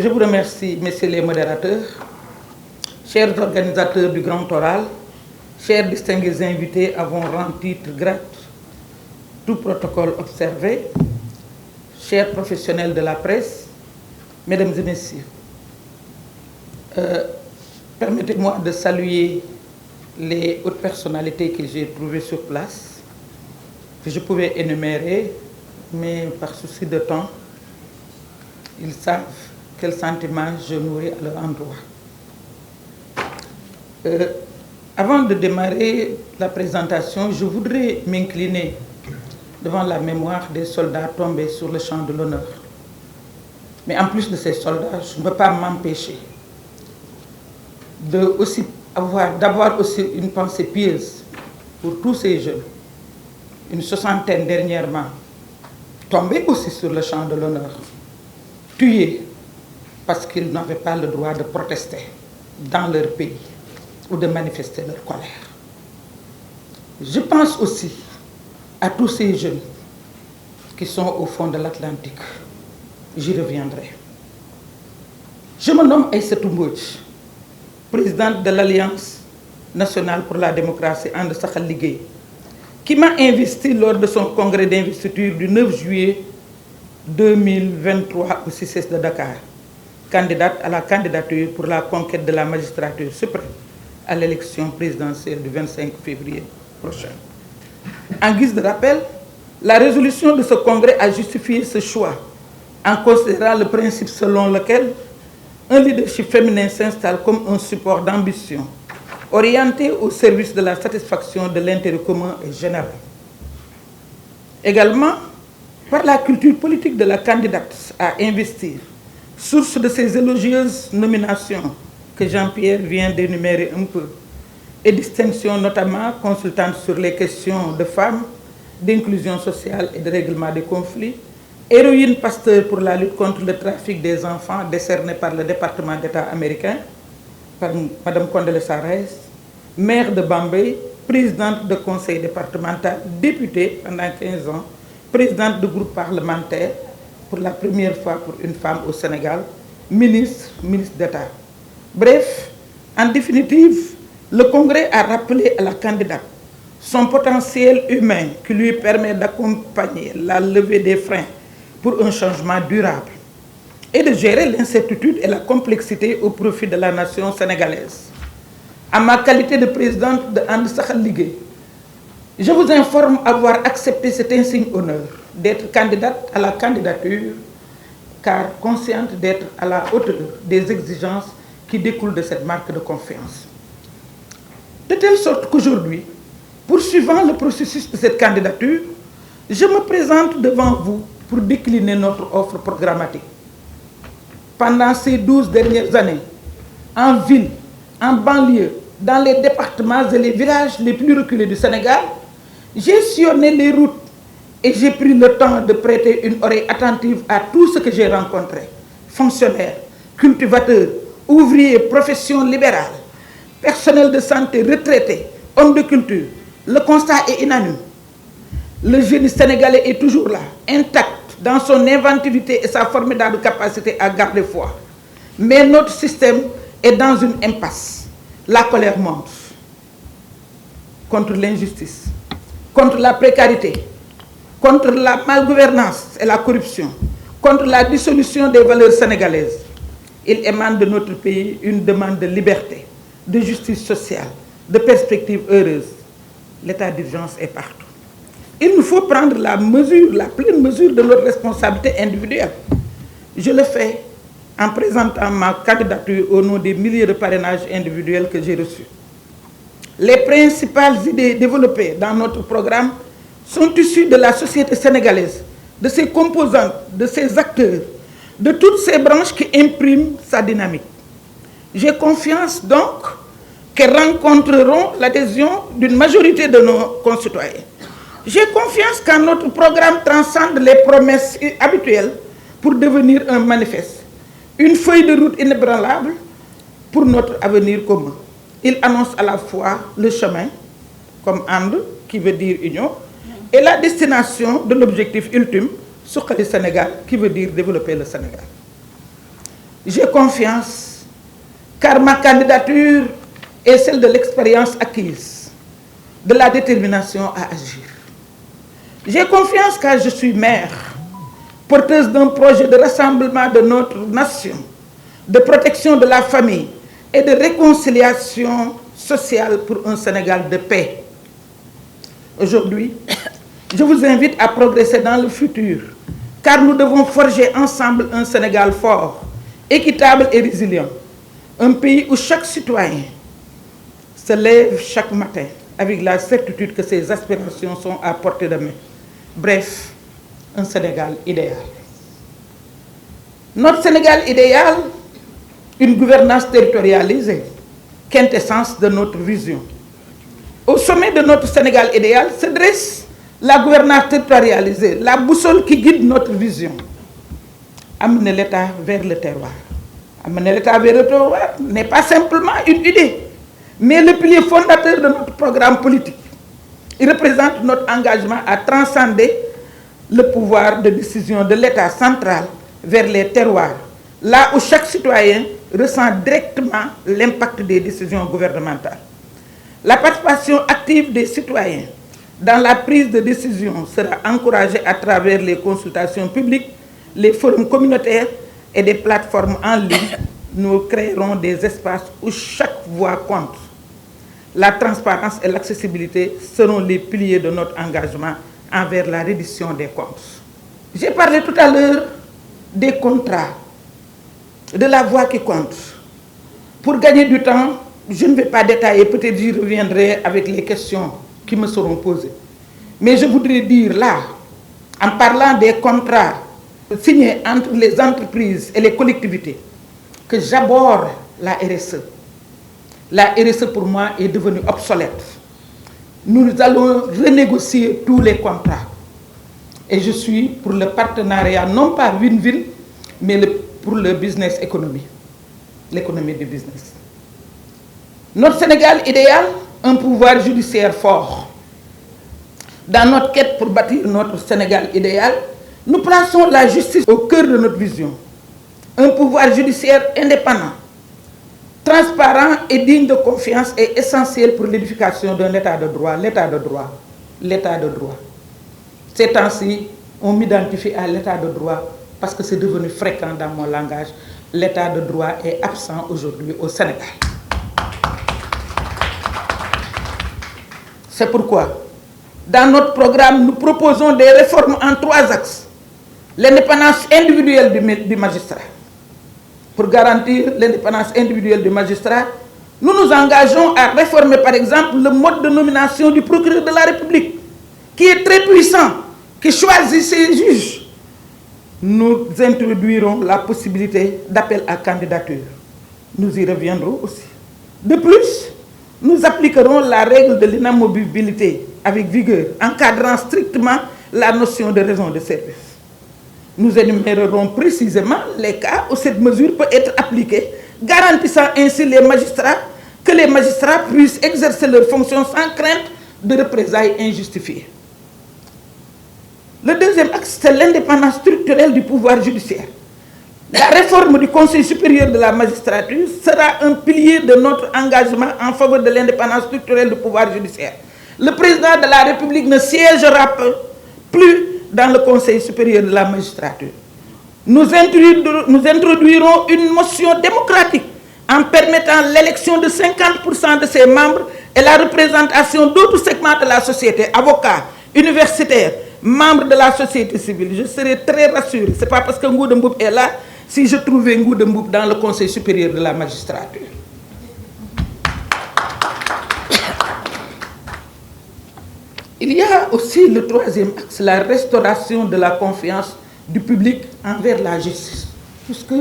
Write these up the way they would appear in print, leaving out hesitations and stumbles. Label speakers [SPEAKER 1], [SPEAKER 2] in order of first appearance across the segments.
[SPEAKER 1] Je vous remercie, messieurs les modérateurs, chers organisateurs du Grand Oral, chers distingués invités avant rang titre grade, tout protocole observé, chers professionnels de la presse, mesdames et messieurs, permettez-moi de saluer les hautes personnalités que j'ai trouvées sur place, que je pouvais énumérer, mais par souci de temps, ils savent quel sentiment je nourris à leur endroit. Avant de démarrer la présentation, je voudrais m'incliner devant la mémoire des soldats tombés sur le champ de l'honneur. Mais en plus de ces soldats, je ne peux pas m'empêcher d'avoir aussi une pensée pieuse pour tous ces jeunes, une soixantaine dernièrement, tombés aussi sur le champ de l'honneur, tués parce qu'ils n'avaient pas le droit de protester dans leur pays ou de manifester leur colère. Je pense aussi à tous ces jeunes qui sont au fond de l'Atlantique. J'y reviendrai. Je me nomme Aïssatou Mbodj, présidente de l'Alliance nationale pour la démocratie And Saxal Liguèye, qui m'a investi lors de son congrès d'investiture du 9 juillet 2023 au CICES de Dakar, candidate à la candidature pour la conquête de la magistrature suprême à l'élection présidentielle du 25 février prochain. En guise de rappel, la résolution de ce congrès a justifié ce choix en considérant le principe selon lequel un leadership féminin s'installe comme un support d'ambition orienté au service de la satisfaction de l'intérêt commun et général. Également, par la culture politique de la candidate à investir, source de ces élogieuses nominations que Jean-Pierre vient d'énumérer un peu, et distinctions notamment consultantes sur les questions de femmes, d'inclusion sociale et de règlement des conflits, héroïne Pasteur pour la lutte contre le trafic des enfants décernée par le département d'État américain, par Mme Condoleezza Rice, maire de Bambey, présidente de conseil départemental, députée pendant 15 ans, présidente de groupe parlementaire, pour la première fois pour une femme au Sénégal, ministre d'État. Bref, en définitive, le Congrès a rappelé à la candidate son potentiel humain qui lui permet d'accompagner la levée des freins pour un changement durable et de gérer l'incertitude et la complexité au profit de la nation sénégalaise. En ma qualité de présidente de And Saxal Liguèye, je vous informe avoir accepté cet insigne honneur d'être candidate à la candidature, car consciente d'être à la hauteur des exigences qui découlent de cette marque de confiance. De telle sorte qu'aujourd'hui, poursuivant le processus de cette candidature, je me présente devant vous pour décliner notre offre programmatique. Pendant ces 12 dernières années, en ville, en banlieue, dans les départements et les villages les plus reculés du Sénégal, j'ai sillonné les routes et j'ai pris le temps de prêter une oreille attentive à tout ce que j'ai rencontré. Fonctionnaires, cultivateurs, ouvriers, professions libérales, personnel de santé, retraités, hommes de culture. Le constat est unanime. Le génie sénégalais est toujours là, intact dans son inventivité et sa formidable capacité à garder foi. Mais notre système est dans une impasse. La colère monte contre l'injustice, contre la précarité, contre la malgouvernance et la corruption, contre la dissolution des valeurs sénégalaises. Il émane de notre pays une demande de liberté, de justice sociale, de perspectives heureuses. L'état d'urgence est partout. Il nous faut prendre la pleine mesure de notre responsabilité individuelle. Je le fais en présentant ma candidature au nom des milliers de parrainages individuels que j'ai reçus. Les principales idées développées dans notre programme sont issues de la société sénégalaise, de ses composantes, de ses acteurs, de toutes ces branches qui impriment sa dynamique. J'ai confiance donc qu'elles rencontreront l'adhésion d'une majorité de nos concitoyens. J'ai confiance qu'en notre programme transcende les promesses habituelles pour devenir un manifeste, une feuille de route inébranlable pour notre avenir commun. Il annonce à la fois le chemin, comme And, qui veut dire union, et la destination de l'objectif ultime, Suqali Sénégal, qui veut dire développer le Sénégal. J'ai confiance, car ma candidature est celle de l'expérience acquise, de la détermination à agir. J'ai confiance car je suis mère, porteuse d'un projet de rassemblement de notre nation, de protection de la famille et de réconciliation sociale pour un Sénégal de paix. Aujourd'hui, je vous invite à progresser dans le futur, car nous devons forger ensemble un Sénégal fort, équitable et résilient. Un pays où chaque citoyen se lève chaque matin avec la certitude que ses aspirations sont à portée de main. Bref, un Sénégal idéal. Notre Sénégal idéal, une gouvernance territorialisée, quintessence de notre vision. Au sommet de notre Sénégal idéal se dresse la gouvernance territorialisée, la boussole qui guide notre vision. Amener l'État vers le terroir. Amener l'État vers le terroir n'est pas simplement une idée, mais le pilier fondateur de notre programme politique. Il représente notre engagement à transcender le pouvoir de décision de l'État central vers les terroirs, là où chaque citoyen ressent directement l'impact des décisions gouvernementales. La participation active des citoyens dans la prise de décision sera encouragée à travers les consultations publiques, les forums communautaires et des plateformes en ligne. Nous créerons des espaces où chaque voix compte. La transparence et l'accessibilité seront les piliers de notre engagement envers la reddition des comptes. J'ai parlé tout à l'heure des contrats, de la voix qui compte. Pour gagner du temps, je ne vais pas détailler, peut-être j'y reviendrai avec les questions qui me seront posées. Mais je voudrais dire là, en parlant des contrats signés entre les entreprises et les collectivités, que j'aborde la RSE. La RSE pour moi est devenue obsolète. Nous allons renégocier tous les contrats. Et je suis pour le partenariat, non pas win-win, mais pour le business économie, l'économie du business. Notre Sénégal idéal, un pouvoir judiciaire fort. Dans notre quête pour bâtir notre Sénégal idéal, nous plaçons la justice au cœur de notre vision. Un pouvoir judiciaire indépendant, transparent et digne de confiance est essentiel pour l'édification d'un état de droit. L'état de droit, l'état de droit. Ces temps-ci, on m'identifie à l'état de droit parce que c'est devenu fréquent dans mon langage. L'état de droit est absent aujourd'hui au Sénégal. C'est pourquoi, dans notre programme, nous proposons des réformes en 3 axes. L'indépendance individuelle du magistrat. Pour garantir l'indépendance individuelle du magistrat, nous nous engageons à réformer, par exemple, le mode de nomination du procureur de la République, qui est très puissant, qui choisit ses juges. Nous introduirons la possibilité d'appel à candidature. Nous y reviendrons aussi. De plus, nous appliquerons la règle de l'inamovibilité avec vigueur, encadrant strictement la notion de raison de service. Nous énumérerons précisément les cas où cette mesure peut être appliquée, garantissant ainsi que les magistrats puissent exercer leurs fonctions sans crainte de représailles injustifiées. Le deuxième axe, c'est l'indépendance structurelle du pouvoir judiciaire. La réforme du Conseil supérieur de la magistrature sera un pilier de notre engagement en faveur de l'indépendance structurelle du pouvoir judiciaire. Le président de la République ne siégera plus dans le Conseil supérieur de la magistrature. Nous introduirons une motion démocratique en permettant l'élection de 50% de ses membres et la représentation d'autres segments de la société, avocats, universitaires, membres de la société civile. Je serai très rassuré. Ce n'est pas parce que Ngouda Mboup est là si je trouvais Ngouda Mboup dans le Conseil supérieur de la magistrature. Il y a aussi le troisième axe, la restauration de la confiance du public envers la justice, puisque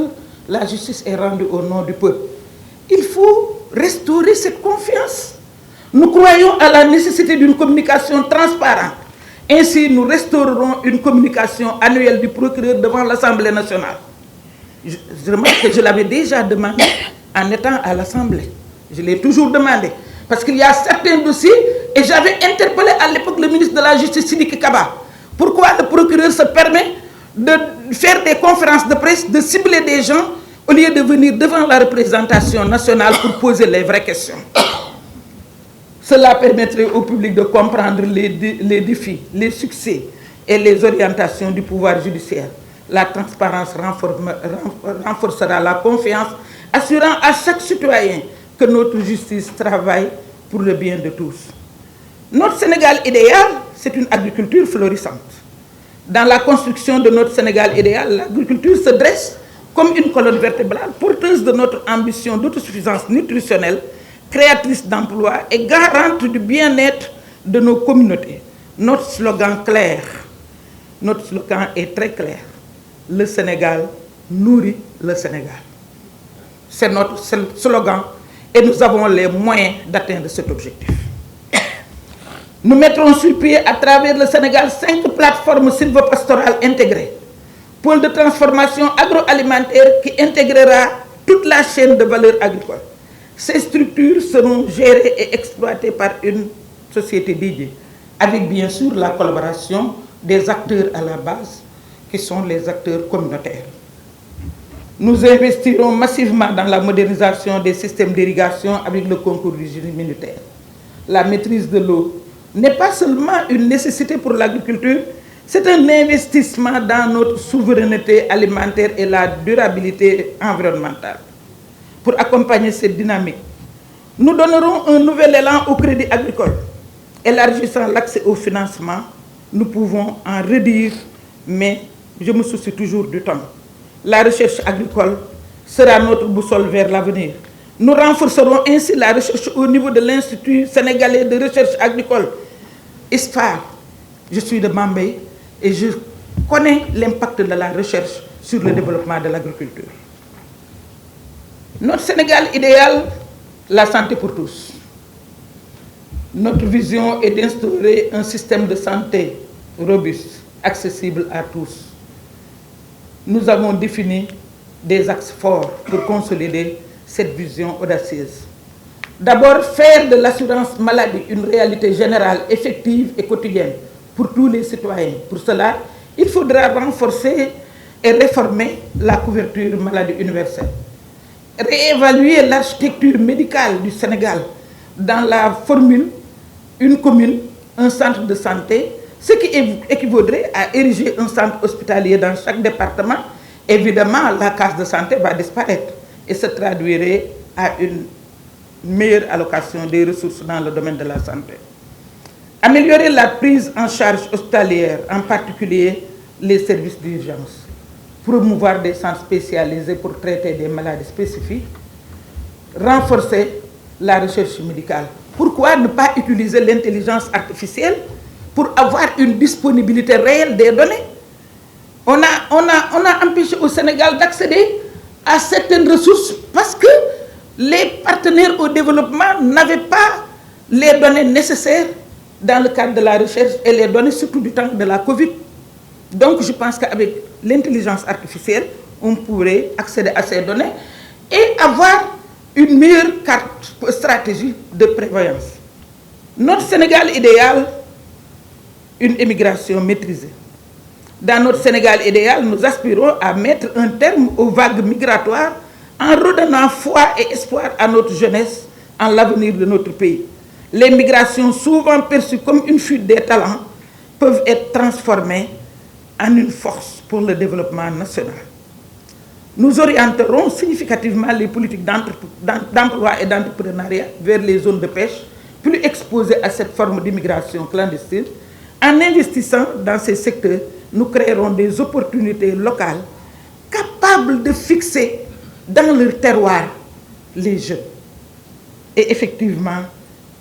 [SPEAKER 1] la justice est rendue au nom du peuple. Il faut restaurer cette confiance. Nous croyons à la nécessité d'une communication transparente. Ainsi, nous restaurerons une communication annuelle du procureur devant l'Assemblée nationale. Je remarque que je l'avais déjà demandé en étant à l'Assemblée. Je l'ai toujours demandé. Parce qu'il y a certains dossiers, et j'avais interpellé à l'époque le ministre de la Justice, Sidiki Kaba. Pourquoi le procureur se permet de faire des conférences de presse, de cibler des gens au lieu de venir devant la représentation nationale pour poser les vraies questions. Cela permettrait au public de comprendre les défis, les succès et les orientations du pouvoir judiciaire. La transparence renforcera la confiance, assurant à chaque citoyen que notre justice travaille pour le bien de tous. Notre Sénégal idéal, c'est une agriculture florissante. Dans la construction de notre Sénégal idéal, l'agriculture se dresse comme une colonne vertébrale, porteuse de notre ambition d'autosuffisance nutritionnelle, créatrice d'emplois et garante du bien-être de nos communautés. Notre slogan est très clair. Le Sénégal nourrit le Sénégal. C'est notre slogan et nous avons les moyens d'atteindre cet objectif. Nous mettrons sur pied à travers le Sénégal 5 plateformes sylvopastorales intégrées. Pôle de transformation agroalimentaire qui intégrera toute la chaîne de valeur agricole. Ces structures seront gérées et exploitées par une société dédiée, avec bien sûr la collaboration des acteurs à la base, qui sont les acteurs communautaires. Nous investirons massivement dans la modernisation des systèmes d'irrigation avec le concours du génie militaire. La maîtrise de l'eau n'est pas seulement une nécessité pour l'agriculture, c'est un investissement dans notre souveraineté alimentaire et la durabilité environnementale. Pour accompagner cette dynamique, nous donnerons un nouvel élan au crédit agricole. Élargissant l'accès au financement, nous pouvons en réduire, mais je me soucie toujours du temps. La recherche agricole sera notre boussole vers l'avenir. Nous renforcerons ainsi la recherche au niveau de l'Institut sénégalais de recherche agricole, ISFAR. Je suis de Bambey et je connais l'impact de la recherche sur le développement de l'agriculture. Notre Sénégal idéal, la santé pour tous. Notre vision est d'instaurer un système de santé robuste, accessible à tous. Nous avons défini des axes forts pour consolider cette vision audacieuse. D'abord, faire de l'assurance maladie une réalité générale, effective et quotidienne pour tous les citoyens. Pour cela, il faudra renforcer et réformer la couverture maladie universelle. Réévaluer l'architecture médicale du Sénégal dans la formule une commune, un centre de santé, ce qui équivaudrait à ériger un centre hospitalier dans chaque département. Évidemment, la case de santé va disparaître et se traduirait à une meilleure allocation des ressources dans le domaine de la santé. Améliorer la prise en charge hospitalière, en particulier les services d'urgence. Promouvoir des centres spécialisés pour traiter des maladies spécifiques. Renforcer la recherche médicale. Pourquoi ne pas utiliser l'intelligence artificielle pour avoir une disponibilité réelle des données? On a empêché au Sénégal d'accéder à certaines ressources parce que les partenaires au développement n'avaient pas les données nécessaires dans le cadre de la recherche et les données surtout du temps de la Covid. Donc je pense qu'avec l'intelligence artificielle, on pourrait accéder à ces données et avoir une meilleure carte stratégie de prévoyance. Notre Sénégal idéal, une immigration maîtrisée. Dans notre Sénégal idéal, nous aspirons à mettre un terme aux vagues migratoires en redonnant foi et espoir à notre jeunesse en l'avenir de notre pays. Les migrations, souvent perçues comme une fuite des talents, peuvent être transformées en une force pour le développement national. Nous orienterons significativement les politiques d'emploi et d'entrepreneuriat vers les zones de pêche plus exposées à cette forme d'immigration clandestine. En investissant dans ces secteurs, nous créerons des opportunités locales capables de fixer dans leur terroir les jeunes et effectivement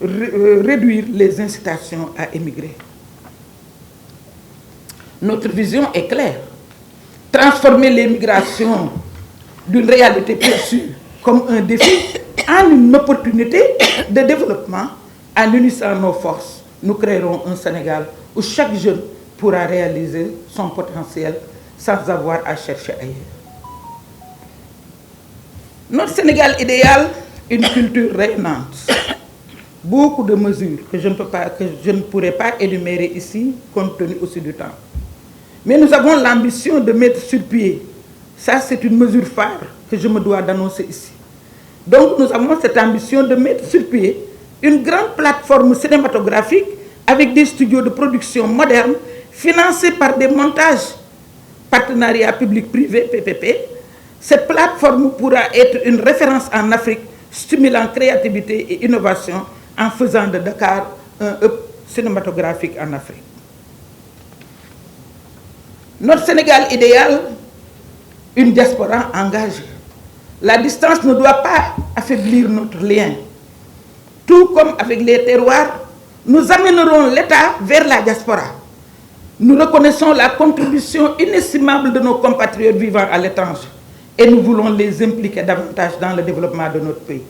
[SPEAKER 1] réduire les incitations à émigrer. Notre vision est claire. Transformer les migrations d'une réalité perçue comme un défi en une opportunité de développement. En unissant nos forces, nous créerons un Sénégal où chaque jeune pourra réaliser son potentiel sans avoir à chercher ailleurs. Notre Sénégal idéal, une culture rayonnante. Beaucoup de mesures que je ne pourrais pas énumérer ici, compte tenu aussi du temps. Mais nous avons l'ambition de mettre sur pied Ça, c'est une mesure phare que je me dois d'annoncer ici. Donc, nous avons cette ambition de mettre sur pied une grande plateforme cinématographique avec des studios de production modernes financés par des montages partenariats public-privé, PPP. Cette plateforme pourra être une référence en Afrique, stimulant créativité et innovation en faisant de Dakar un hub cinématographique en Afrique. Notre Sénégal idéal, une diaspora engagée. La distance ne doit pas affaiblir notre lien. Tout comme avec les terroirs, nous amènerons l'État vers la diaspora. Nous reconnaissons la contribution inestimable de nos compatriotes vivant à l'étranger et nous voulons les impliquer davantage dans le développement de notre pays.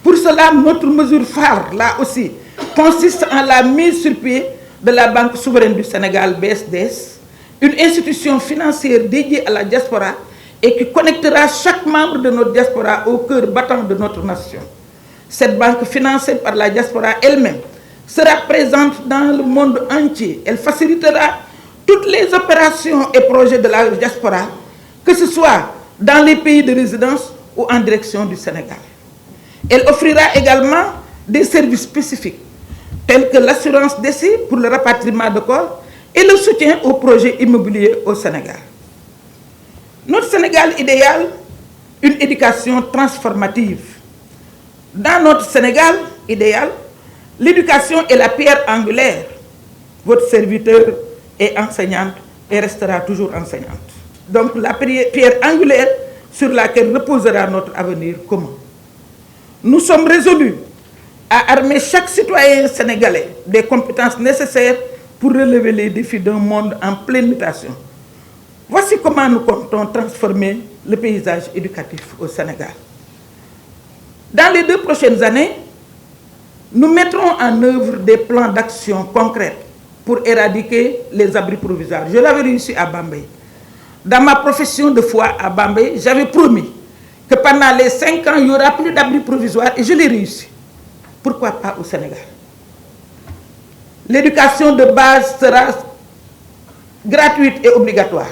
[SPEAKER 1] Pour cela, notre mesure phare, là aussi, consiste en la mise sur pied de la Banque souveraine du Sénégal, BSDS, une institution financière dédiée à la diaspora et qui connectera chaque membre de notre diaspora au cœur battant de notre nation. Cette banque financée par la diaspora elle-même sera présente dans le monde entier. Elle facilitera toutes les opérations et projets de la diaspora, que ce soit dans les pays de résidence ou en direction du Sénégal. Elle offrira également des services spécifiques, tels que l'assurance décès pour le rapatriement de corps et le soutien aux projets immobiliers au Sénégal. Notre Sénégal idéal, une éducation transformative. Dans notre Sénégal idéal, l'éducation est la pierre angulaire. Votre serviteur est enseignante et restera toujours enseignante. Donc la pierre angulaire sur laquelle reposera notre avenir commun. Nous sommes résolus à armer chaque citoyen sénégalais des compétences nécessaires pour relever les défis d'un monde en pleine mutation. Voici comment nous comptons transformer le paysage éducatif au Sénégal. Dans les 2 prochaines années, nous mettrons en œuvre des plans d'action concrets pour éradiquer les abris provisoires. Je l'avais réussi à Bambey. Dans ma profession de foi à Bambey, j'avais promis que pendant les 5 ans, il n'y aura plus d'abris provisoires et je l'ai réussi. Pourquoi pas au Sénégal? L'éducation de base sera gratuite et obligatoire.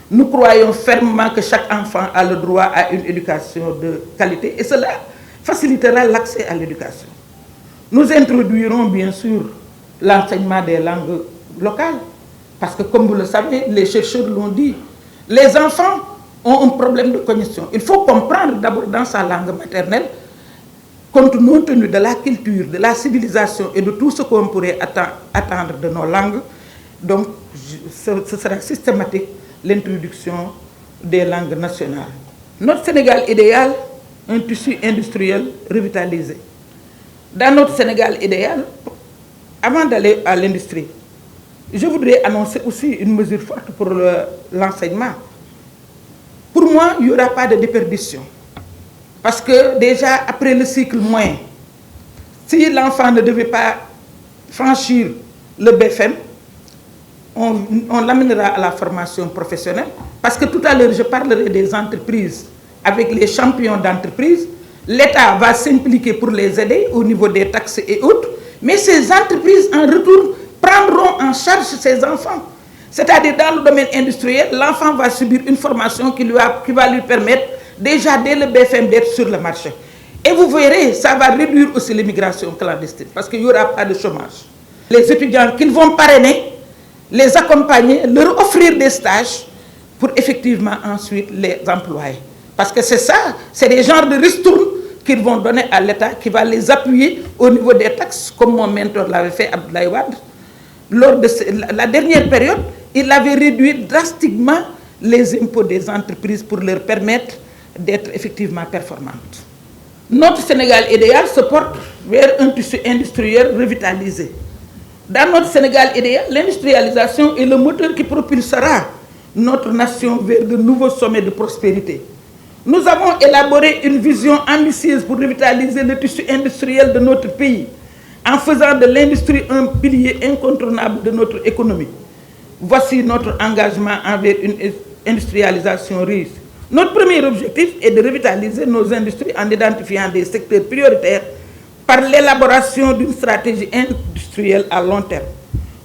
[SPEAKER 1] Nous croyons fermement que chaque enfant a le droit à une éducation de qualité et cela facilitera l'accès à l'éducation. Nous introduirons bien sûr l'enseignement des langues locales parce que comme vous le savez, les chercheurs l'ont dit, les enfants ont un problème de cognition. Il faut comprendre d'abord dans sa langue maternelle, compte tenu de la culture, de la civilisation et de tout ce qu'on pourrait attendre de nos langues. Donc, ce sera systématique l'introduction des langues nationales. Notre Sénégal idéal, un tissu industriel revitalisé. Dans notre Sénégal idéal, avant d'aller à l'industrie, je voudrais annoncer aussi une mesure forte pour l'enseignement. Pour moi, il n'y aura pas de déperdition. Parce que déjà, après le cycle moyen, si l'enfant ne devait pas franchir le BFM, on l'amènera à la formation professionnelle. Parce que tout à l'heure, je parlerai des entreprises avec les champions d'entreprise. L'État va s'impliquer pour les aider au niveau des taxes et autres. Mais ces entreprises, en retour, prendront en charge ces enfants. C'est-à-dire, dans le domaine industriel, l'enfant va subir une formation qui va lui permettre, déjà dès le BFM, d'être sur le marché. Et vous verrez, ça va réduire aussi l'immigration clandestine, parce qu'il n'y aura pas de chômage. Les étudiants qu'ils vont parrainer, les accompagner, leur offrir des stages pour effectivement ensuite les employer. Parce que c'est ça, c'est des genres de ristournes qu'ils vont donner à l'État, qui va les appuyer au niveau des taxes, comme mon mentor l'avait fait, Abdoulaye Wade. Lors de la dernière période, il avait réduit drastiquement les impôts des entreprises pour leur permettre d'être effectivement performantes. Notre Sénégal idéal se porte vers un tissu industriel revitalisé. Dans notre Sénégal idéal, l'industrialisation est le moteur qui propulsera notre nation vers de nouveaux sommets de prospérité. Nous avons élaboré une vision ambitieuse pour revitaliser le tissu industriel de notre pays, en faisant de l'industrie un pilier incontournable de notre économie. Voici notre engagement envers une industrialisation riche. Notre premier objectif est de revitaliser nos industries en identifiant des secteurs prioritaires par l'élaboration d'une stratégie industrielle à long terme.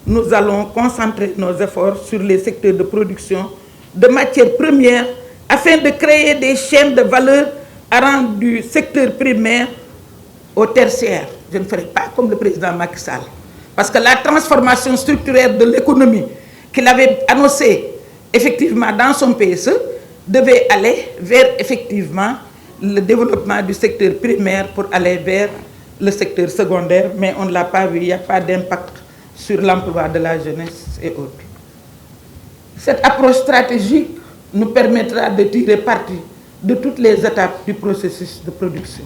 [SPEAKER 1] Nous allons concentrer nos efforts sur les secteurs de production de matières premières afin de créer des chaînes de valeur allant du secteur primaire au tertiaire. Je ne ferai pas comme le président Macky Sall, parce que la transformation structurelle de l'économie qu'il avait annoncée effectivement dans son PSE devait aller vers effectivement le développement du secteur primaire pour aller vers le secteur secondaire, mais on ne l'a pas vu, il n'y a pas d'impact sur l'emploi de la jeunesse et autres. Cette approche stratégique nous permettra de tirer parti de toutes les étapes du processus de production.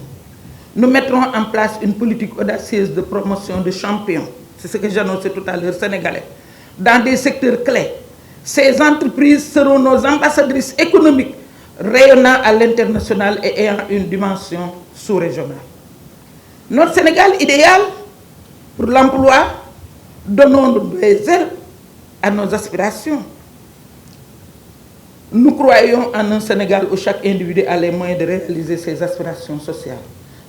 [SPEAKER 1] Nous mettrons en place une politique audacieuse de promotion de champions, c'est ce que j'annonçais tout à l'heure, sénégalais, dans des secteurs clés. Ces entreprises seront nos ambassadrices économiques, rayonnant à l'international et ayant une dimension sous-régionale. Notre Sénégal idéal pour l'emploi, donnons des ailes à nos aspirations. Nous croyons en un Sénégal où chaque individu a les moyens de réaliser ses aspirations sociales.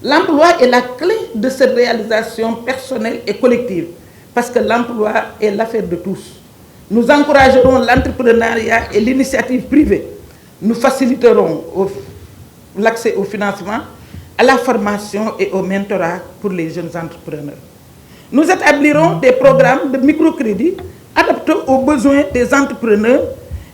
[SPEAKER 1] L'emploi est la clé de cette réalisation personnelle et collective, parce que l'emploi est l'affaire de tous. Nous encouragerons l'entrepreneuriat et l'initiative privée. Nous faciliterons l'accès au financement, à la formation et au mentorat pour les jeunes entrepreneurs. Nous établirons des programmes de microcrédit adaptés aux besoins des entrepreneurs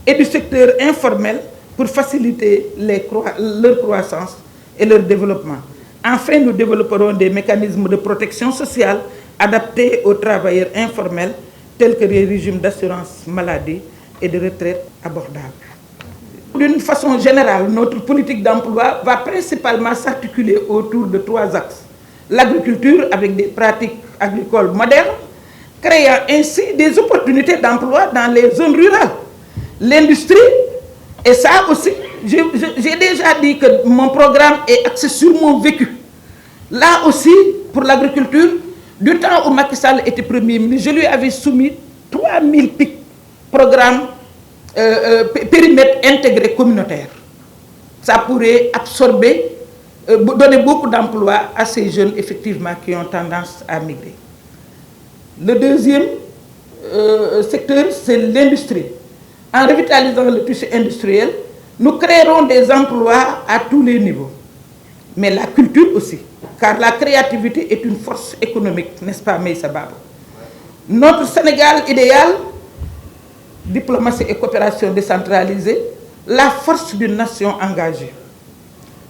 [SPEAKER 1] et du secteur informel pour faciliter leur croissance et leur développement. Enfin, nous développerons des mécanismes de protection sociale adaptés aux travailleurs informels, tels que les régimes d'assurance maladie et de retraite abordables. D'une façon générale, notre politique d'emploi va principalement s'articuler autour de 3 axes. L'agriculture avec des pratiques agricoles modernes, créant ainsi des opportunités d'emploi dans les zones rurales. L'industrie, et ça aussi, j'ai déjà dit que mon programme est axé sur mon vécu. Là aussi, pour l'agriculture, du temps où Macky Sall était Premier ministre, je lui avais soumis 3000 PIC, programmes périmètre intégré communautaire. Ça pourrait absorber, donner beaucoup d'emplois à ces jeunes, effectivement, qui ont tendance à migrer. Le deuxième secteur, c'est l'industrie. En revitalisant le tissu industriel, nous créerons des emplois à tous les niveaux. Mais la culture aussi, car la créativité est une force économique, n'est-ce pas, Meïssa Baba? Notre Sénégal idéal, diplomatie et coopération décentralisée, la force d'une nation engagée.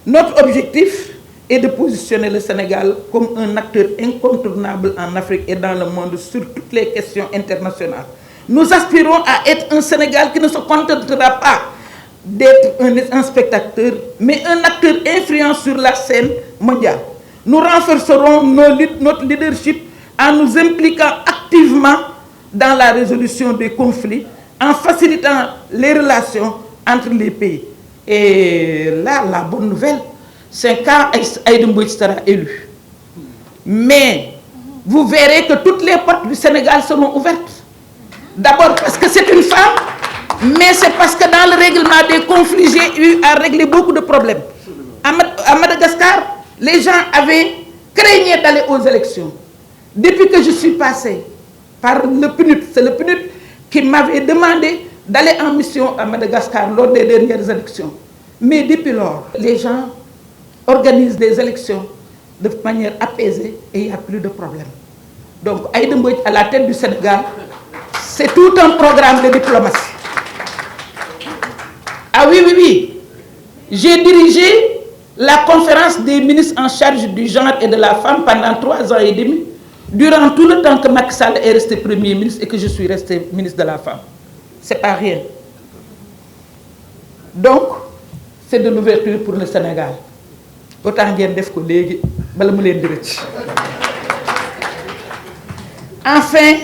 [SPEAKER 1] Notre objectif est de positionner le Sénégal comme un acteur incontournable en Afrique et dans le monde sur toutes les questions internationales. Nous aspirons à être un Sénégal qui ne se contentera pas d'être un spectateur, mais un acteur influent sur la scène mondiale. Nous renforcerons notre leadership en nous impliquant activement dans la résolution des conflits, en facilitant les relations entre les pays. Et là, la bonne nouvelle, c'est quand Aïda Mbodj sera élu. Mais vous verrez que toutes les portes du Sénégal seront ouvertes. D'abord parce que c'est une femme, mais c'est parce que dans le règlement des conflits, j'ai eu à régler beaucoup de problèmes. À Madagascar, les gens avaient craigné d'aller aux élections. Depuis que je suis passée par le PNUD, c'est le PNUD qui m'avait demandé d'aller en mission à Madagascar lors des dernières élections. Mais depuis lors, les gens organisent des élections de manière apaisée et il n'y a plus de problème. Donc, Aïda Mbodj à la tête du Sénégal, c'est tout un programme de diplomatie. Ah oui, oui, oui. J'ai dirigé la conférence des ministres en charge du genre et de la femme pendant 3 ans et demi, durant tout le temps que Macky Sall est resté Premier ministre et que je suis resté ministre de la femme. C'est pas rien. Donc, c'est de l'ouverture pour le Sénégal. Autant ngeen def ko légui bala mu len di rëcc. Enfin,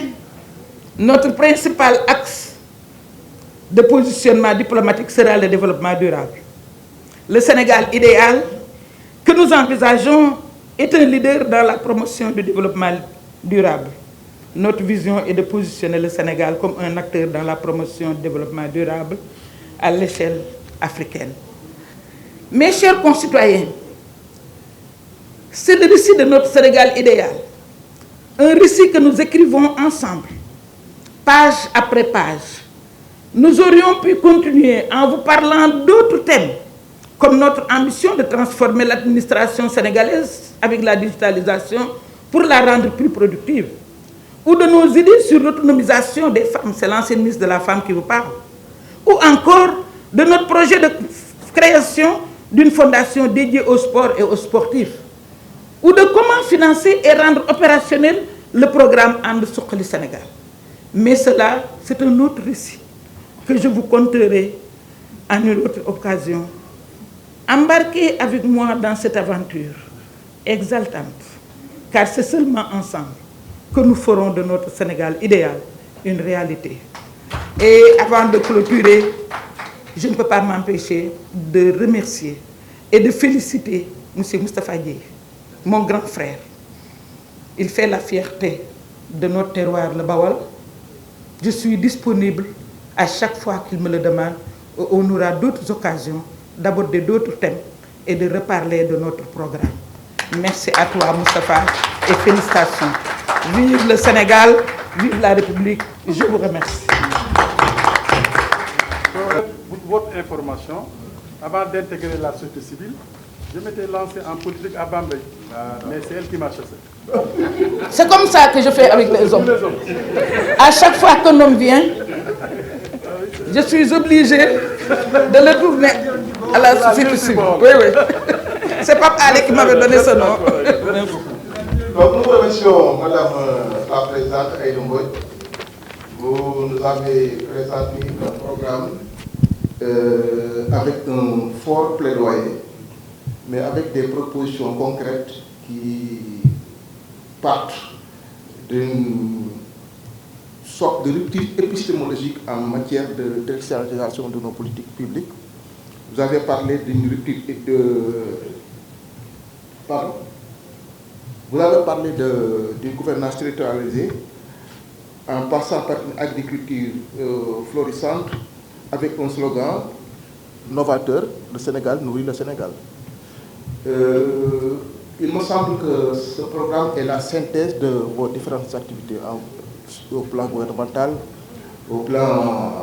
[SPEAKER 1] notre principal axe de positionnement diplomatique sera le développement durable. Le Sénégal idéal que nous envisageons est un leader dans la promotion du développement durable. Notre vision est de positionner le Sénégal comme un acteur dans la promotion du développement durable à l'échelle africaine. Mes chers concitoyens, c'est le récit de notre Sénégal idéal, un récit que nous écrivons ensemble, page après page, Nous aurions pu continuer en vous parlant d'autres thèmes, comme notre ambition de transformer l'administration sénégalaise avec la digitalisation pour la rendre plus productive, ou de nos idées sur l'autonomisation des femmes, c'est l'ancienne ministre de la Femme qui vous parle, ou encore de notre projet de création d'une fondation dédiée au sport et aux sportifs, ou de comment financer et rendre opérationnel le programme And Suqali Sénégal. Mais cela, c'est un autre récit que je vous conterai en une autre occasion. Embarquez avec moi dans cette aventure exaltante, car c'est seulement ensemble que nous ferons de notre Sénégal idéal une réalité. Et avant de clôturer, je ne peux pas m'empêcher de remercier et de féliciter M. Moustapha Dièye, mon grand frère. Il fait la fierté de notre terroir, le Bawal. Je suis disponible à chaque fois qu'il me le demande. On aura d'autres occasions d'aborder d'autres thèmes et de reparler de notre programme. Merci à toi, Moustapha, et félicitations. Vive le Sénégal, vive la République. Je vous remercie.
[SPEAKER 2] Pour votre information, avant d'intégrer la société civile, je m'étais lancé en politique à Bambey, mais c'est elle qui m'a chassé.
[SPEAKER 1] C'est comme ça que je fais avec les hommes. À chaque fois qu'un homme vient, je suis obligé de le tourner à la société civile. Oui, oui. C'est Pape Ali qui m'avait donné ce nom.
[SPEAKER 3] Donc nous remercions Madame la Présidente Aïda Mbodj. Vous nous avez présenté un programme avec un fort plaidoyer, mais avec des propositions concrètes qui partent d'une sorte de rupture épistémologique en matière de territorialisation de nos politiques publiques. Vous avez parlé d'une rupture Vous avez parlé d'une gouvernance territorialisée en passant par une agriculture florissante avec un slogan novateur, le Sénégal nourrit le Sénégal. Il me semble que ce programme est la synthèse de vos différentes activités au plan gouvernemental, au plan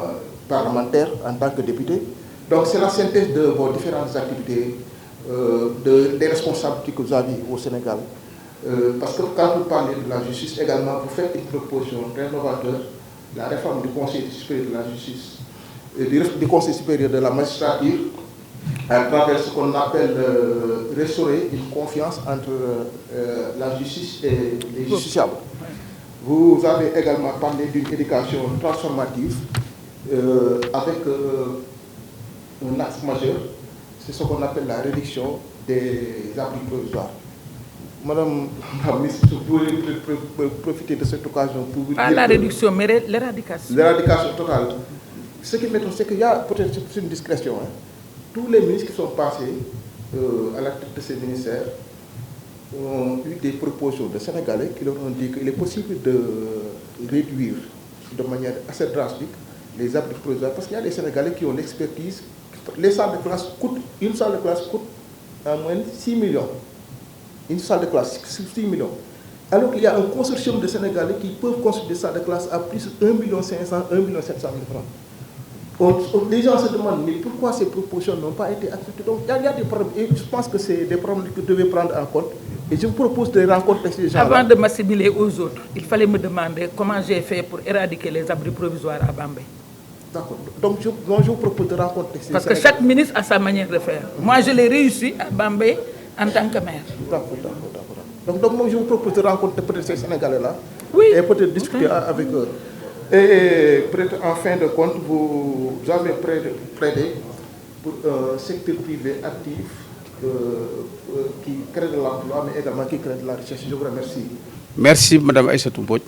[SPEAKER 3] parlementaire en tant que député. Donc c'est la synthèse de vos différentes activités, des responsabilités que vous avez au Sénégal. Parce que quand vous parlez de la justice également, vous faites une proposition très novateur, la réforme du Conseil supérieur de la justice, du Conseil supérieur de la magistrature, à travers ce qu'on appelle restaurer une confiance entre la justice et les justiciables. Vous avez également parlé d'une éducation transformative avec un axe majeur, c'est ce qu'on appelle la réduction des abris provisoires. Madame la ministre, vous pouvez profiter de cette occasion pour vous dire...
[SPEAKER 1] Pas la réduction, mais l'éradication.
[SPEAKER 3] L'éradication totale. Ce qui m'étonne, c'est qu'il y a peut-être une discrétion. Hein. Tous les ministres qui sont passés à la tête de ces ministères ont eu des propositions de Sénégalais qui leur ont dit qu'il est possible de réduire de manière assez drastique les abris provisoires, parce qu'il y a des Sénégalais qui ont l'expertise. Les salles de classe coûtent, une salle de classe coûte en moyenne 6 millions. Une salle de classe, 6 millions. Alors qu'il y a un consortium de Sénégalais qui peuvent construire des salles de classe à plus de 1 500 000, 1 700 000 francs. Les gens se demandent, mais pourquoi ces propositions n'ont pas été acceptées? Donc il y a des problèmes. Et je pense que c'est des problèmes que vous devez prendre en compte. Et je vous propose de rencontrer ces gens.
[SPEAKER 1] Avant de m'assimiler aux autres, il fallait me demander comment j'ai fait pour éradiquer les abris provisoires à Bambey.
[SPEAKER 3] D'accord. Donc je vous propose de rencontrer ces gens.
[SPEAKER 1] Parce que chaque ministre a sa manière de faire. Moi, je l'ai réussi à Bambey en tant que maire.
[SPEAKER 3] D'accord. Donc moi, je vous propose de rencontrer peut-être ces Sénégalais-là.
[SPEAKER 1] Oui.
[SPEAKER 3] Et peut-être discuter avec eux. Et peut-être en fin de compte, vous avez plaidé pour un secteur privé actif qui crée de l'emploi, mais également qui crée de la richesse. Je vous remercie.
[SPEAKER 4] Merci, Madame Aïssatou Mbodj.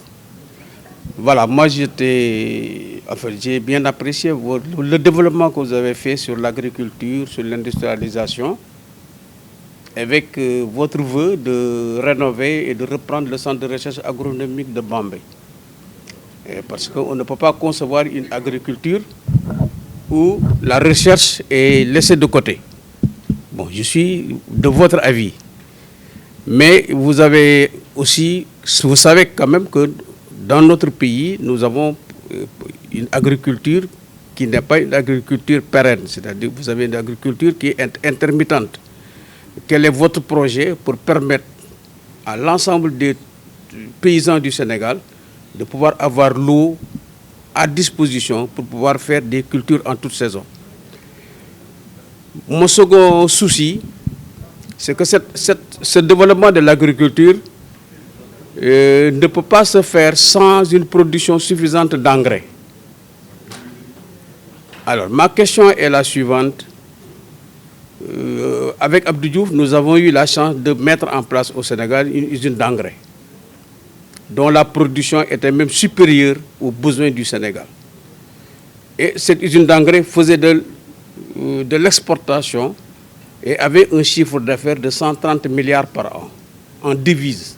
[SPEAKER 4] Voilà, moi j'ai bien apprécié le développement que vous avez fait sur l'agriculture, sur l'industrialisation, avec votre vœu de rénover et de reprendre le centre de recherche agronomique de Bambey. Parce qu'on ne peut pas concevoir une agriculture où la recherche est laissée de côté. Bon, je suis de votre avis. Mais vous avez aussi, vous savez quand même que dans notre pays, nous avons une agriculture qui n'est pas une agriculture pérenne, c'est-à-dire que vous avez une agriculture qui est intermittente. Quel est votre projet pour permettre à l'ensemble des paysans du Sénégal de pouvoir avoir l'eau à disposition pour pouvoir faire des cultures en toute saison? Mon second souci, c'est que ce développement de l'agriculture ne peut pas se faire sans une production suffisante d'engrais. Alors, ma question est la suivante. Avec Abdou Diouf, nous avons eu la chance de mettre en place au Sénégal une usine d'engrais, dont la production était même supérieure aux besoins du Sénégal. Et cette usine d'engrais faisait de l'exportation et avait un chiffre d'affaires de 130 milliards par an en devises,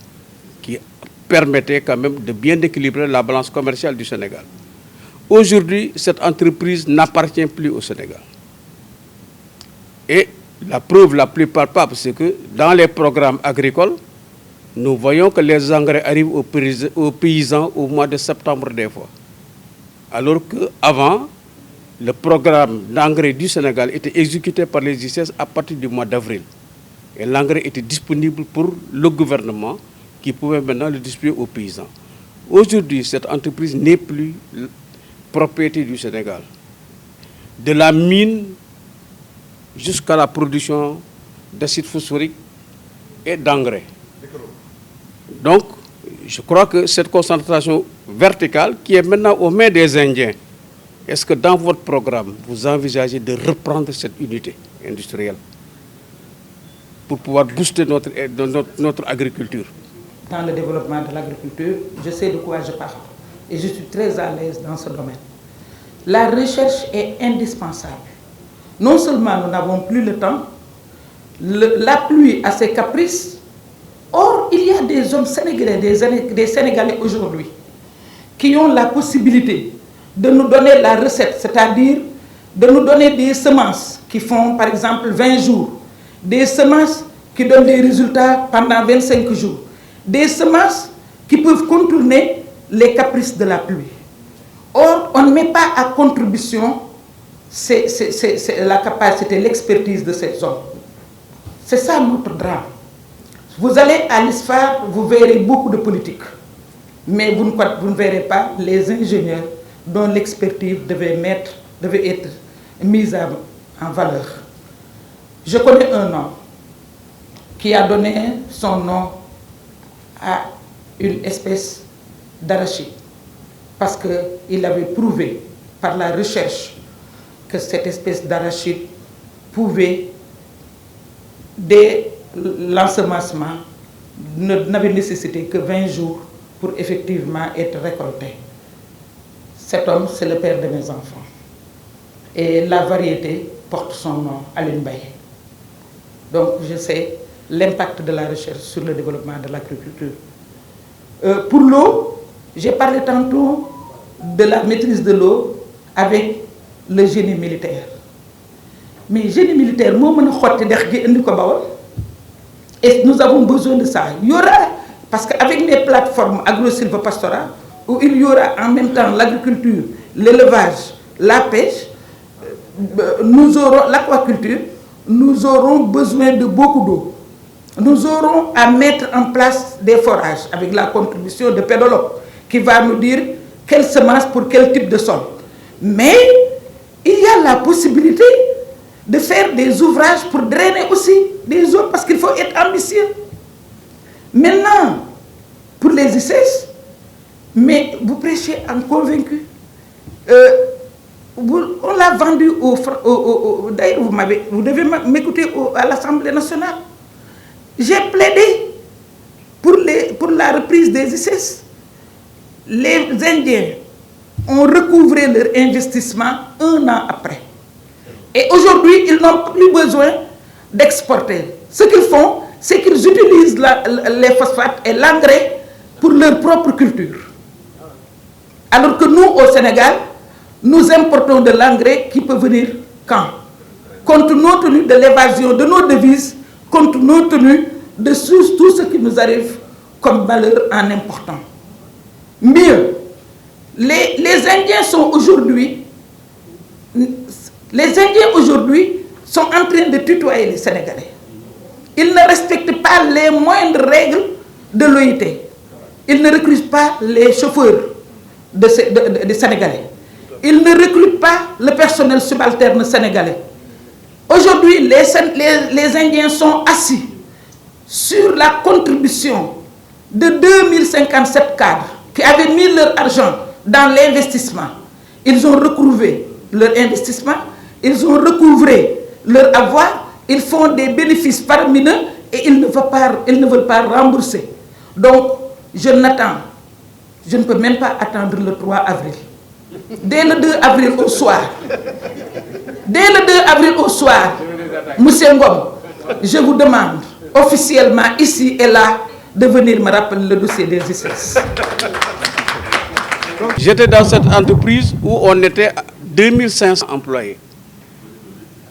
[SPEAKER 4] qui permettait quand même de bien équilibrer la balance commerciale du Sénégal. Aujourd'hui, cette entreprise n'appartient plus au Sénégal. Et la preuve la plus palpable, c'est que dans les programmes agricoles, nous voyons que les engrais arrivent aux paysans au mois de septembre des fois. Alors qu'avant, le programme d'engrais du Sénégal était exécuté par les ICS à partir du mois d'avril. Et l'engrais était disponible pour le gouvernement qui pouvait maintenant le distribuer aux paysans. Aujourd'hui, cette entreprise n'est plus propriété du Sénégal. De la mine jusqu'à la production d'acide phosphorique et d'engrais. Donc, je crois que cette concentration verticale qui est maintenant aux mains des Indiens, est-ce que dans votre programme, vous envisagez de reprendre cette unité industrielle pour pouvoir booster notre agriculture?
[SPEAKER 1] Dans le développement de l'agriculture, je sais de quoi je parle et je suis très à l'aise dans ce domaine. La recherche est indispensable. Non seulement nous n'avons plus le temps, la pluie a ses caprices. Or, il y a des hommes sénégalais, des Sénégalais aujourd'hui, qui ont la possibilité de nous donner la recette, c'est-à-dire de nous donner des semences qui font par exemple 20 jours, des semences qui donnent des résultats pendant 25 jours, des semences qui peuvent contourner les caprices de la pluie. Or, on ne met pas à contribution la capacité, l'expertise de ces hommes. C'est ça notre drame. Vous allez à l'ISFAR, vous verrez beaucoup de politique, mais vous ne verrez pas les ingénieurs dont l'expertise devait être mise en valeur. Je connais un homme qui a donné son nom à une espèce d'arachide parce qu'il avait prouvé par la recherche que cette espèce d'arachide pouvait, dès l'ensemencement, n'avait nécessité que 20 jours pour effectivement être récolté. Cet homme, c'est le père de mes enfants. Et la variété porte son nom, Alioune Mbaye. Donc je sais l'impact de la recherche sur le développement de l'agriculture. Pour l'eau, j'ai parlé tantôt de la maîtrise de l'eau avec le génie militaire. Mais le génie militaire, et nous avons besoin de ça. Il y aura, parce qu'avec les plateformes agro-silvopastorales, où il y aura en même temps l'agriculture, l'élevage, la pêche, nous aurons l'aquaculture, nous aurons besoin de beaucoup d'eau. Nous aurons à mettre en place des forages avec la contribution de pédologue qui va nous dire quelle semence pour quel type de sol. Mais il y a la possibilité de faire des ouvrages pour drainer aussi des eaux parce qu'il faut être ambitieux. Maintenant, pour les ICS, mais vous prêchez en convaincu. On l'a vendu d'ailleurs, vous devez m'écouter à l'Assemblée nationale. J'ai plaidé pour la reprise des ICS. Les Indiens ont recouvré leur investissement 1 an après. Et aujourd'hui, ils n'ont plus besoin d'exporter. Ce qu'ils font, c'est qu'ils utilisent les phosphates et l'engrais pour leur propre culture. Alors que nous, au Sénégal, nous importons de l'engrais qui peut venir quand? Compte tenu de l'évasion de nos devises, compte tenu de tout ce qui nous arrive comme valeur en important. Mieux, les Indiens sont aujourd'hui Les Indiens aujourd'hui sont en train de tutoyer les Sénégalais. Ils ne respectent pas les moindres règles de l'OIT. Ils ne recrutent pas les chauffeurs des Sénégalais. Ils ne recrutent pas le personnel subalterne sénégalais. Aujourd'hui, les Indiens sont assis sur la contribution de 2057 cadres qui avaient mis leur argent dans l'investissement. Ils ont recouvré leur investissement, ils ont recouvré leur avoir, ils font des bénéfices faramineux et ils ne veulent pas rembourser. Donc, je ne peux même pas attendre le 3 avril. Dès le 2 avril au soir, Monsieur Ngom, je vous demande officiellement ici et là de venir me rappeler le dossier des ICS.
[SPEAKER 4] J'étais dans cette entreprise où on était 2500 employés.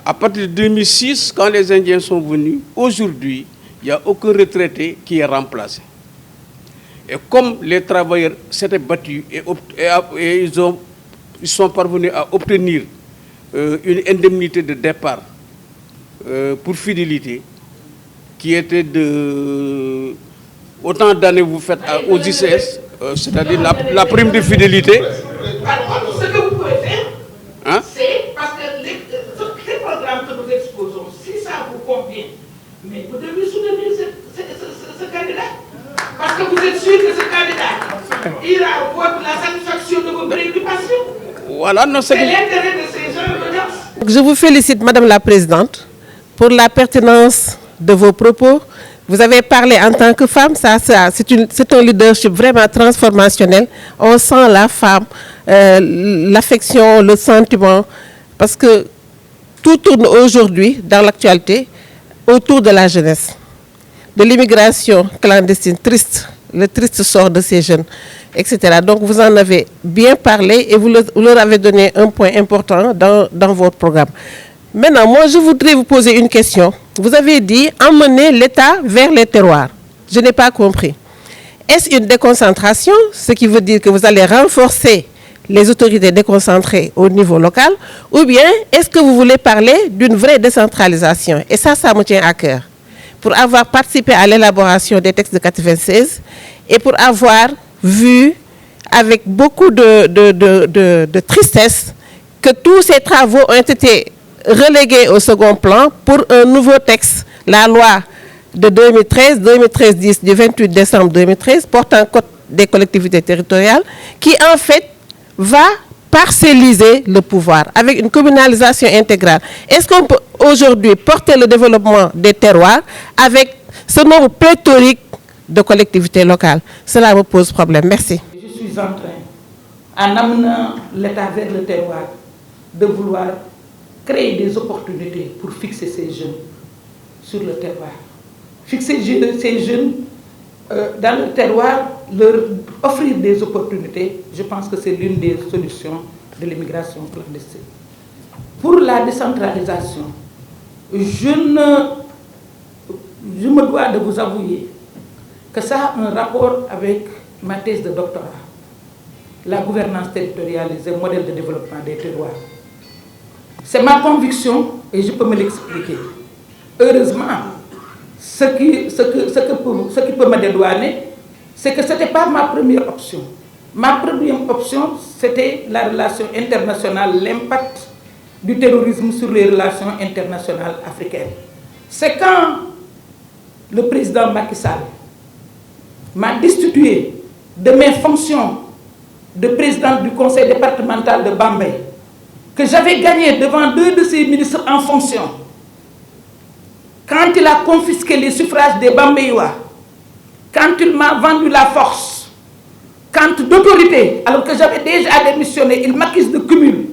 [SPEAKER 4] À partir de 2006, quand les Indiens sont venus, aujourd'hui, il n'y a aucun retraité qui est remplacé. Et comme les travailleurs s'étaient battus et ils sont parvenus à obtenir une indemnité de départ pour fidélité qui était de autant d'années vous faites aux ICS, c'est-à-dire la prime de fidélité.
[SPEAKER 1] Ce que vous pouvez faire, hein? C'est parce que les programmes que nous exposons, si ça vous convient, mais vous devez soutenir ce candidat. Parce que vous êtes sûr que ce candidat ira avoir la satisfaction de vos préoccupations.
[SPEAKER 4] Voilà, non, c'est
[SPEAKER 1] l'intérêt de ces gens.
[SPEAKER 5] Je vous félicite, Madame la Présidente, pour la pertinence de vos propos. Vous avez parlé en tant que femme, c'est un leadership vraiment transformationnel. On sent la femme, l'affection, le sentiment, parce que tout tourne aujourd'hui, dans l'actualité, autour de la jeunesse, de l'immigration clandestine, triste, le triste sort de ces jeunes, etc. Donc vous en avez bien parlé et vous leur avez donné un point important dans votre programme. Maintenant, moi, je voudrais vous poser une question. Vous avez dit emmener l'État vers les terroirs. Je n'ai pas compris. Est-ce une déconcentration, ce qui veut dire que vous allez renforcer les autorités déconcentrées au niveau local, ou bien est-ce que vous voulez parler d'une vraie décentralisation? Et ça me tient à cœur. Pour avoir participé à l'élaboration des textes de 1996 et pour avoir vu avec beaucoup de tristesse que tous ces travaux ont été relégué au second plan pour un nouveau texte, la loi de 2013-10 du 28 décembre 2013 portant code des collectivités territoriales qui en fait va parcelliser le pouvoir avec une communalisation intégrale. Est-ce qu'on peut aujourd'hui porter le développement des terroirs avec ce nombre pléthorique de collectivités locales? Cela me pose problème. Merci.
[SPEAKER 1] Je suis en train, en amenant l'État vers le terroir, de vouloir créer des opportunités pour fixer ces jeunes sur le terroir. Fixer ces jeunes dans le terroir, leur offrir des opportunités, je pense que c'est l'une des solutions de l'immigration clandestine. Pour la décentralisation, je me dois de vous avouer que ça a un rapport avec ma thèse de doctorat, la gouvernance territorialisée, modèle de développement des terroirs. C'est ma conviction et je peux me l'expliquer. Heureusement, ce qui peut me dédouaner, c'est que ce n'était pas ma première option. Ma première option, c'était la relation internationale, l'impact du terrorisme sur les relations internationales africaines. C'est quand le président Macky Sall m'a destitué de mes fonctions de présidente du conseil départemental de Bambey, que j'avais gagné devant 2 de ses ministres en fonction, quand il a confisqué les suffrages des Bambeyois, quand il m'a vendu la force, quand d'autorité, alors que j'avais déjà démissionné, il m'accuse de cumul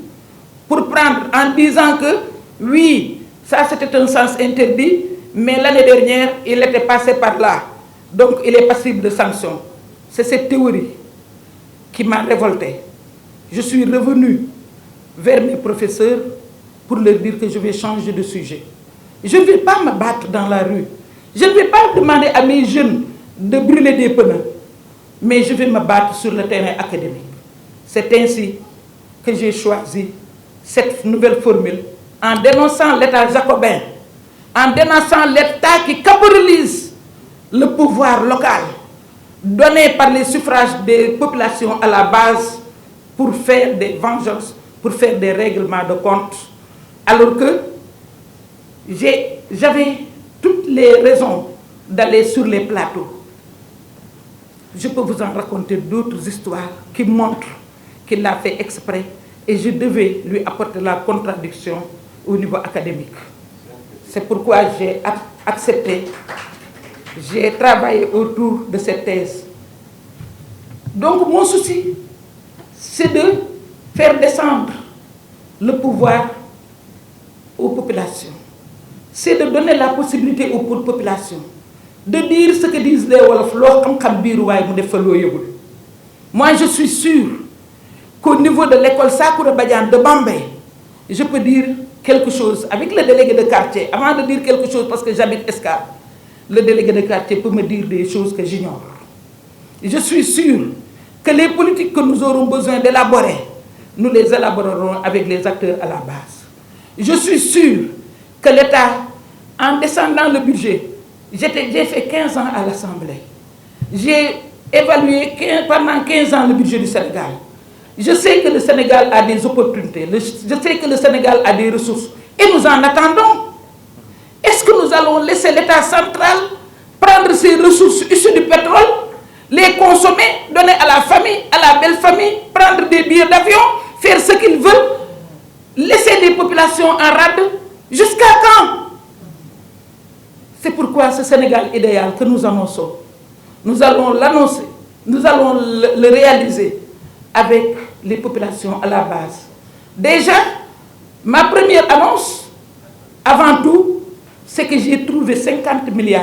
[SPEAKER 1] pour prendre en disant que oui, ça c'était un sens interdit, mais l'année dernière, il était passé par là, donc il est passible de sanctions. C'est cette théorie qui m'a révolté. Je suis revenu vers mes professeurs pour leur dire que je vais changer de sujet. Je ne vais pas me battre dans la rue. Je ne vais pas demander à mes jeunes de brûler des pneus, mais je vais me battre sur le terrain académique. C'est ainsi que j'ai choisi cette nouvelle formule en dénonçant l'État jacobin, en dénonçant l'État qui caporalise le pouvoir local donné par les suffrages des populations à la base pour faire des vengeances, pour faire des règlements de compte, alors que j'avais toutes les raisons d'aller sur les plateaux. Je peux vous en raconter d'autres histoires qui montrent qu'il l'a fait exprès et je devais lui apporter la contradiction au niveau académique. C'est pourquoi j'ai accepté, j'ai travaillé autour de cette thèse. Donc mon souci, c'est de faire descendre le pouvoir aux populations. C'est de donner la possibilité aux populations de dire ce que disent les Wolofs. Moi, je suis sûr qu'au niveau de l'école Sakoura Badiane de Bambey, je peux dire quelque chose avec le délégué de quartier. Avant de dire quelque chose, parce que j'habite Escale, le délégué de quartier peut me dire des choses que j'ignore. Je suis sûr que les politiques que nous aurons besoin d'élaborer, nous les élaborerons avec les acteurs à la base. Je suis sûr que l'État, en descendant le budget, j'ai fait 15 ans à l'Assemblée. J'ai évalué pendant 15 ans le budget du Sénégal. Je sais que le Sénégal a des opportunités, je sais que le Sénégal a des ressources, et nous en attendons. Est-ce que nous allons laisser l'État central prendre ses ressources issues du pétrole, les consommer, donner à la famille, à la belle famille, prendre des billets d'avion, faire ce qu'ils veulent, laisser des populations en rade? Jusqu'à quand? C'est pourquoi ce Sénégal idéal que nous annonçons, nous allons l'annoncer, nous allons le réaliser avec les populations à la base. Déjà, ma première annonce, avant tout, c'est que j'ai trouvé 50 milliards.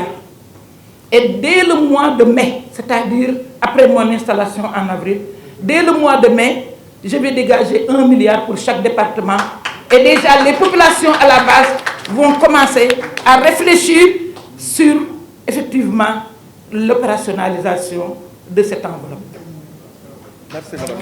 [SPEAKER 1] Et dès le mois de mai, c'est-à-dire après mon installation en avril, dès le mois de mai, je vais dégager 1 milliard pour chaque département. Et déjà, les populations à la base vont commencer à réfléchir sur, effectivement, l'opérationnalisation de cette enveloppe.
[SPEAKER 2] Merci, madame.